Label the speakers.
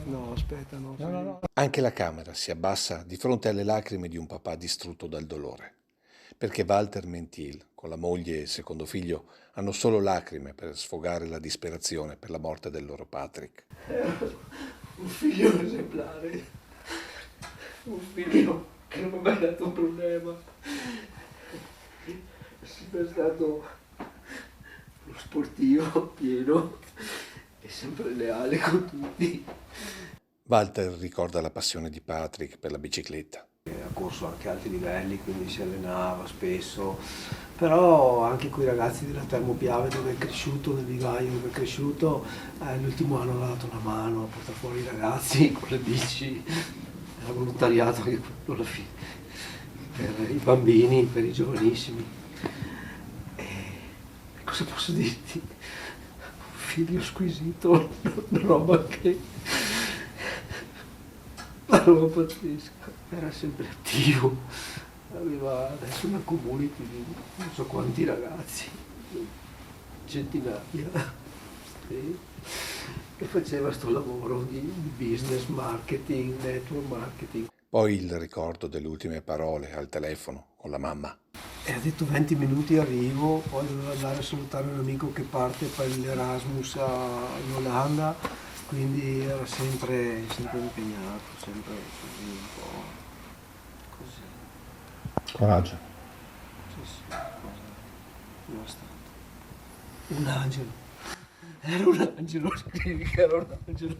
Speaker 1: No, aspetta, no.
Speaker 2: No.
Speaker 3: Anche la camera si abbassa di fronte alle lacrime di un papà distrutto dal dolore, perché Walter Mentil, con la moglie e il secondo figlio, hanno solo lacrime per sfogare la disperazione per la morte del loro Patrick.
Speaker 1: Un figlio esemplare, un figlio che non mi ha mai dato un problema, è sempre stato lo sportivo pieno e sempre leale con tutti.
Speaker 3: Walter ricorda la passione di Patrick per la bicicletta.
Speaker 1: Ha corso anche a alti livelli, quindi si allenava spesso, però anche con i ragazzi della Termopiave dove è cresciuto, nel vivaio dove è cresciuto, l'ultimo anno ha dato una mano a portare fuori i ragazzi con le bici, era volontariato anche quello alla fine, per i bambini, per i giovanissimi. E cosa posso dirti? Un figlio squisito, una roba che... una roba pazzesca, era sempre attivo, aveva adesso una community di non so quanti ragazzi, centinaia, sì, e faceva sto lavoro di business marketing, network marketing.
Speaker 3: Poi il ricordo delle ultime parole al telefono con la mamma.
Speaker 1: E ha detto 20 minuti arrivo, poi doveva andare a salutare un amico che parte per l'Erasmus in Olanda, quindi era sempre impegnato, sempre così un po' così.
Speaker 2: Coraggio.
Speaker 1: Sì, devastante. Un angelo. Era un angelo, era un angelo.